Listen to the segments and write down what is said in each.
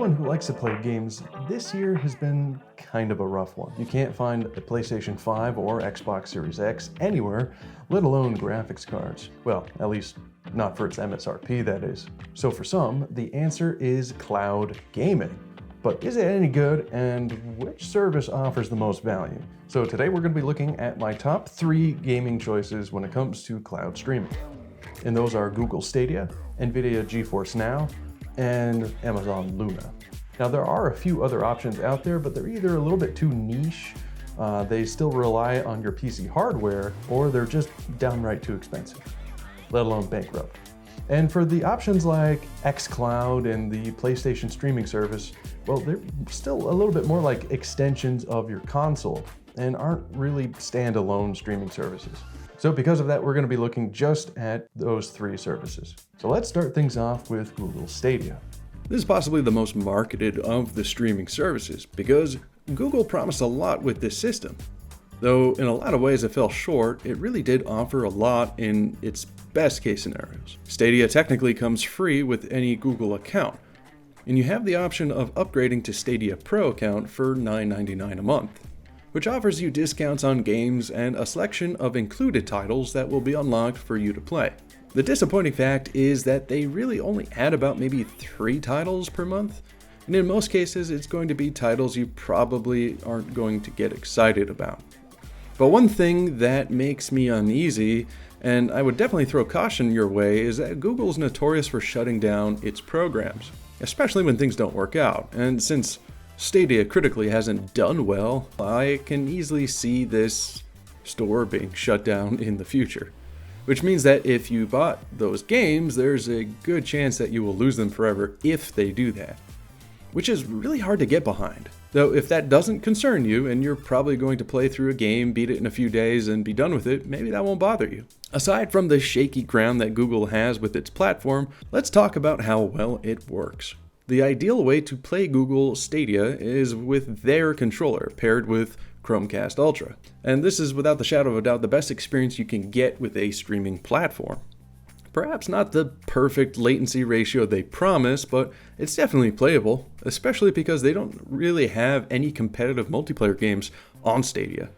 anyone who likes to play games, this year has been kind of a rough one. You can't find a PlayStation 5 or Xbox Series X anywhere, let alone graphics cards. Well, at least not for its MSRP, that is. So for some, the answer is cloud gaming. But is it any good, and which service offers the most value? So today we're going to be looking at my top 3 gaming choices when it comes to cloud streaming. And those are Google Stadia, NVIDIA GeForce Now, and Amazon Luna. Now there are a few other options out there, but they're either a little bit too niche, they still rely on your PC hardware, or they're just downright too expensive, let alone bankrupt. And for the options like xCloud and the PlayStation streaming service, well, they're still a little bit more like extensions of your console and aren't really standalone streaming services. So because of that, we're going to be looking just at those 3 services. So let's start things off with Google Stadia. This is possibly the most marketed of the streaming services because Google promised a lot with this system. Though in a lot of ways it fell short, it really did offer a lot in its best case scenarios. Stadia technically comes free with any Google account, and you have the option of upgrading to Stadia Pro account for $9.99 a month, which offers you discounts on games and a selection of included titles that will be unlocked for you to play. The disappointing fact is that they really only add about maybe 3 titles per month, and in most cases it's going to be titles you probably aren't going to get excited about. But one thing that makes me uneasy, and I would definitely throw caution your way, is that Google's notorious for shutting down its programs, especially when things don't work out. And since Stadia critically hasn't done well, I can easily see this store being shut down in the future. Which means that if you bought those games, there's a good chance that you will lose them forever if they do that. Which is really hard to get behind. Though if that doesn't concern you and you're probably going to play through a game, beat it in a few days, and be done with it, maybe that won't bother you. Aside from the shaky ground that Google has with its platform, let's talk about how well it works. The ideal way to play Google Stadia is with their controller paired with Chromecast Ultra. And this is without the shadow of a doubt the best experience you can get with a streaming platform. Perhaps not the perfect latency ratio they promise, but it's definitely playable, especially because they don't really have any competitive multiplayer games on Stadia.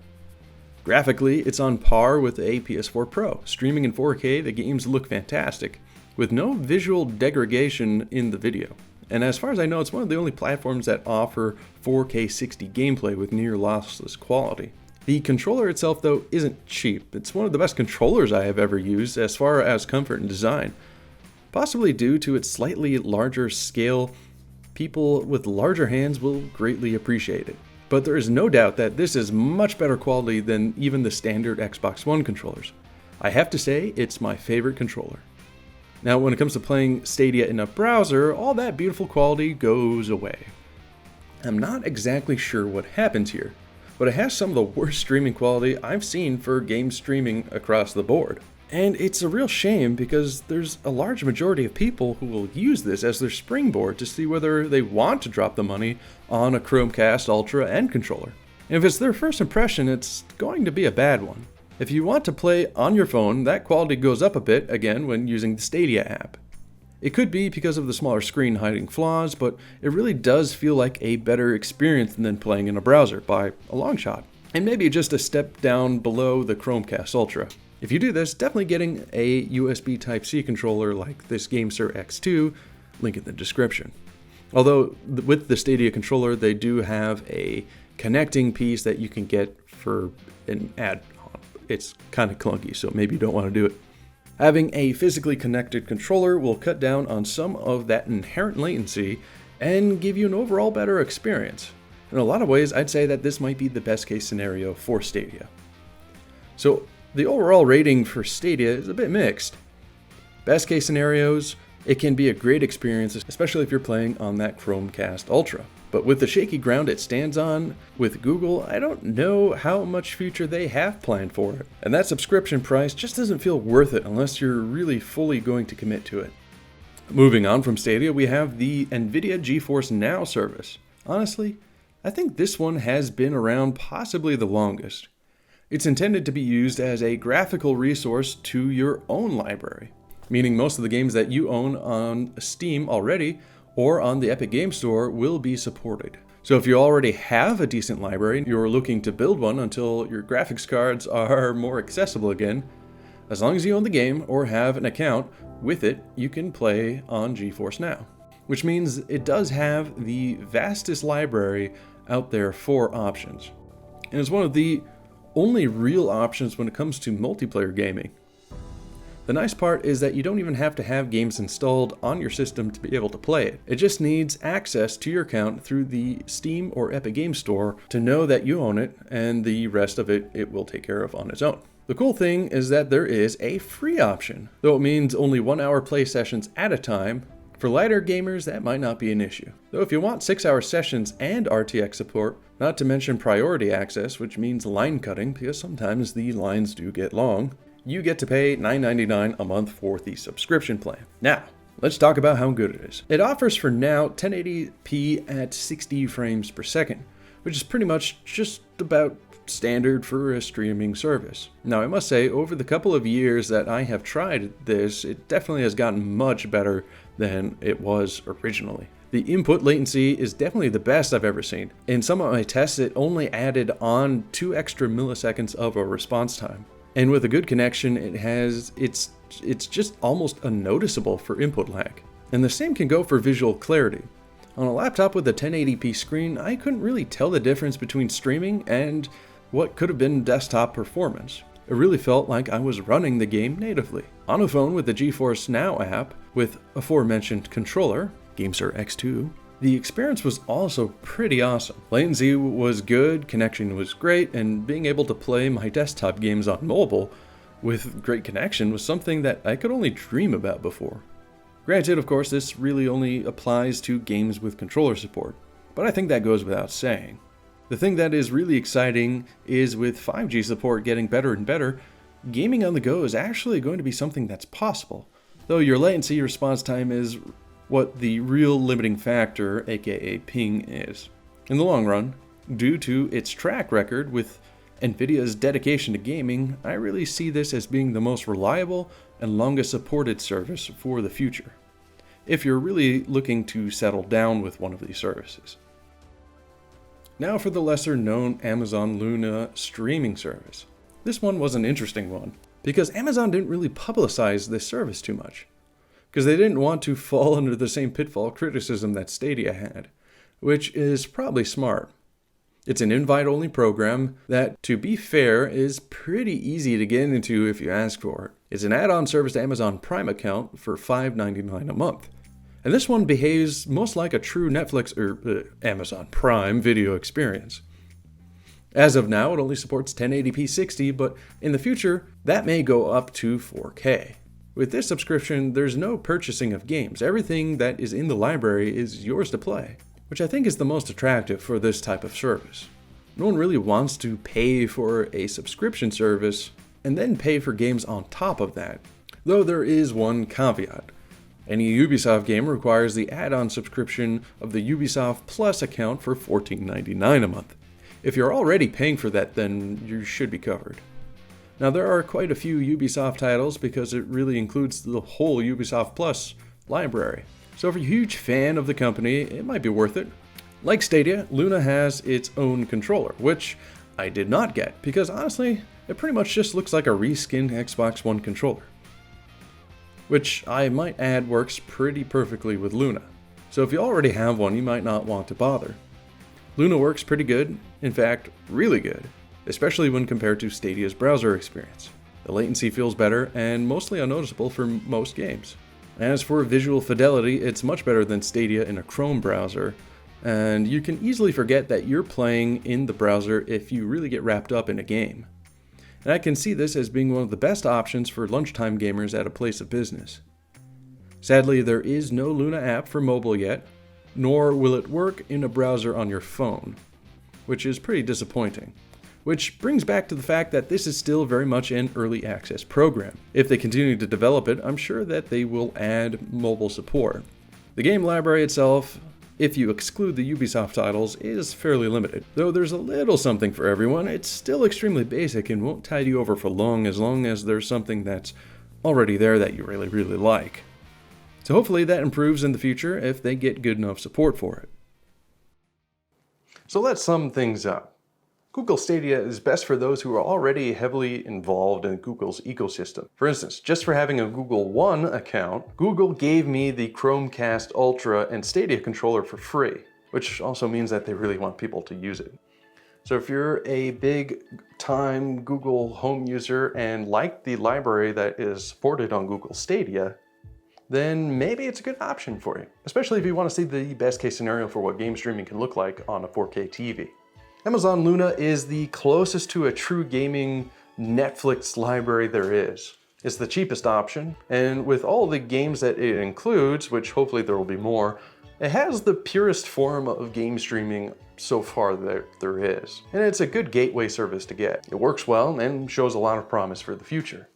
Graphically, it's on par with a PS4 Pro. Streaming in 4K, the games look fantastic, with no visual degradation in the video. And as far as I know, it's one of the only platforms that offer 4K 60 gameplay with near lossless quality. The controller itself, though, isn't cheap. It's one of the best controllers I have ever used as far as comfort and design. Possibly due to its slightly larger scale, people with larger hands will greatly appreciate it. But there is no doubt that this is much better quality than even the standard Xbox One controllers. I have to say, it's my favorite controller. Now, when it comes to playing Stadia in a browser, all that beautiful quality goes away. I'm not exactly sure what happens here, but it has some of the worst streaming quality I've seen for game streaming across the board. And it's a real shame because there's a large majority of people who will use this as their springboard to see whether they want to drop the money on a Chromecast Ultra and controller. And if it's their first impression, it's going to be a bad one. If you want to play on your phone, that quality goes up a bit again when using the Stadia app. It could be because of the smaller screen hiding flaws, but it really does feel like a better experience than playing in a browser by a long shot. And maybe just a step down below the Chromecast Ultra. If you do this, definitely getting a USB Type-C controller like this GameSir X2, link in the description. Although with the Stadia controller, they do have a connecting piece that you can get for an add-on. It's kind of clunky, so maybe you don't want to do it. Having a physically connected controller will cut down on some of that inherent latency and give you an overall better experience. In a lot of ways, I'd say that this might be the best case scenario for Stadia. So the overall rating for Stadia is a bit mixed. Best case scenarios, it can be a great experience, especially if you're playing on that Chromecast Ultra. But with the shaky ground it stands on with Google, I don't know how much future they have planned for it. And that subscription price just doesn't feel worth it unless you're really fully going to commit to it. Moving on from Stadia, we have the NVIDIA GeForce Now service. Honestly, I think this one has been around possibly the longest. It's intended to be used as a graphical resource to your own library, meaning most of the games that you own on Steam already or on the Epic Game Store will be supported. So if you already have a decent library and you're looking to build one until your graphics cards are more accessible again, as long as you own the game or have an account with it, you can play on GeForce Now. Which means it does have the vastest library out there for options. And it's one of the only real options when it comes to multiplayer gaming. The nice part is that you don't even have to have games installed on your system to be able to play it. It just needs access to your account through the Steam or Epic Game Store to know that you own it, and the rest of it will take care of on its own. The cool thing is that there is a free option, though it means only 1 hour play sessions at a time. For lighter gamers, that might not be an issue. Though if you want 6-hour sessions and RTX support, not to mention priority access, which means line cutting, because sometimes the lines do get long, you get to pay $9.99 a month for the subscription plan. Now, let's talk about how good it is. It offers for now 1080p at 60 frames per second, which is pretty much just about standard for a streaming service. Now, I must say, over the couple of years that I have tried this, it definitely has gotten much better than it was originally. The input latency is definitely the best I've ever seen. In some of my tests, it only added on 2 extra milliseconds of a response time. And with a good connection, it's just almost unnoticeable for input lag. And the same can go for visual clarity. On a laptop with a 1080p screen, I couldn't really tell the difference between streaming and what could have been desktop performance. It really felt like I was running the game natively. On a phone with the GeForce Now app, with aforementioned controller, GameSir X2, the experience was also pretty awesome. Latency was good, connection was great, and being able to play my desktop games on mobile with great connection was something that I could only dream about before. Granted, of course, this really only applies to games with controller support, but I think that goes without saying. The thing that is really exciting is with 5G support getting better and better, gaming on the go is actually going to be something that's possible, though your latency response time is what the real limiting factor, aka ping, is. In the long run, due to its track record with Nvidia's dedication to gaming, I really see this as being the most reliable and longest supported service for the future, if you're really looking to settle down with one of these services. Now for the lesser known Amazon Luna streaming service. This one was an interesting one, because Amazon didn't really publicize this service too much, because they didn't want to fall under the same pitfall criticism that Stadia had, which is probably smart. It's an invite-only program that, to be fair, is pretty easy to get into if you ask for it. It's an add-on service to Amazon Prime account for $5.99 a month. And this one behaves most like a true Netflix or Amazon Prime video experience. As of now, it only supports 1080p 60, but in the future, that may go up to 4K. With this subscription, there's no purchasing of games. Everything that is in the library is yours to play, which I think is the most attractive for this type of service. No one really wants to pay for a subscription service and then pay for games on top of that, though there is one caveat. Any Ubisoft game requires the add-on subscription of the Ubisoft Plus account for $14.99 a month. If you're already paying for that, then you should be covered. Now, there are quite a few Ubisoft titles because it really includes the whole Ubisoft Plus library. So if you're a huge fan of the company, it might be worth it. Like Stadia, Luna has its own controller, which I did not get because honestly, it pretty much just looks like a reskinned Xbox One controller, which I might add works pretty perfectly with Luna. So if you already have one, you might not want to bother. Luna works pretty good, in fact, really good, especially when compared to Stadia's browser experience. The latency feels better and mostly unnoticeable for most games. As for visual fidelity, it's much better than Stadia in a Chrome browser, and you can easily forget that you're playing in the browser if you really get wrapped up in a game. And I can see this as being one of the best options for lunchtime gamers at a place of business. Sadly, there is no Luna app for mobile yet, nor will it work in a browser on your phone, which is pretty disappointing. Which brings back to the fact that this is still very much an early access program. If they continue to develop it, I'm sure that they will add mobile support. The game library itself, if you exclude the Ubisoft titles, is fairly limited. Though there's a little something for everyone, it's still extremely basic and won't tide you over for long as there's something that's already there that you really like. So hopefully that improves in the future if they get good enough support for it. So let's sum things up. Google Stadia is best for those who are already heavily involved in Google's ecosystem. For instance, just for having a Google One account, Google gave me the Chromecast Ultra and Stadia controller for free, which also means that they really want people to use it. So if you're a big time Google Home user and like the library that is supported on Google Stadia, then maybe it's a good option for you, especially if you want to see the best case scenario for what game streaming can look like on a 4K TV. Amazon Luna is the closest to a true gaming Netflix library there is. It's the cheapest option, and with all the games that it includes, which hopefully there will be more, it has the purest form of game streaming so far that there is. And it's a good gateway service to get. It works well and shows a lot of promise for the future.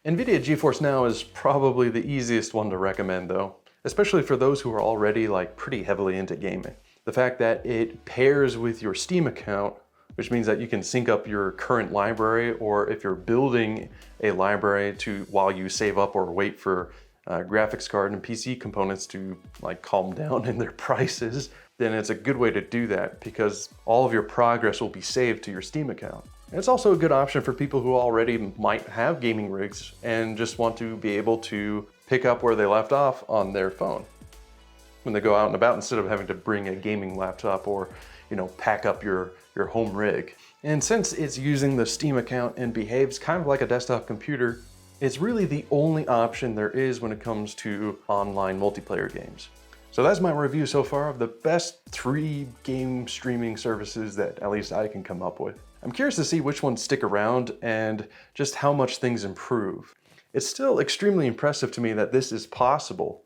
NVIDIA GeForce Now is probably the easiest one to recommend though, especially for those who are already pretty heavily into gaming. The fact that it pairs with your Steam account, which means that you can sync up your current library, or if you're building a library while you save up or wait for graphics card and PC components to calm down in their prices, then it's a good way to do that because all of your progress will be saved to your Steam account. And it's also a good option for people who already might have gaming rigs and just want to be able to pick up where they left off on their phone when they go out and about, instead of having to bring a gaming laptop or pack up your home rig. And since it's using the Steam account and behaves kind of like a desktop computer, it's really the only option there is when it comes to online multiplayer games. So that's my review so far of the best 3 game streaming services that at least I can come up with. I'm curious to see which ones stick around and just how much things improve. It's still extremely impressive to me that this is possible.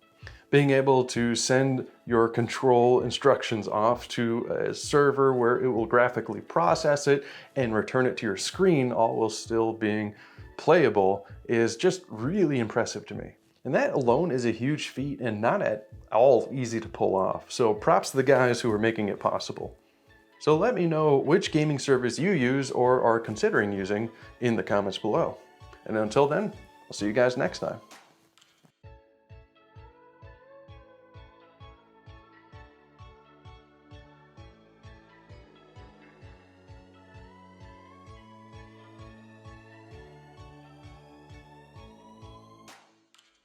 Being able to send your control instructions off to a server where it will graphically process it and return it to your screen, all while still being playable, is just really impressive to me. And that alone is a huge feat and not at all easy to pull off. So props to the guys who are making it possible. So let me know which gaming service you use or are considering using in the comments below. And until then, I'll see you guys next time.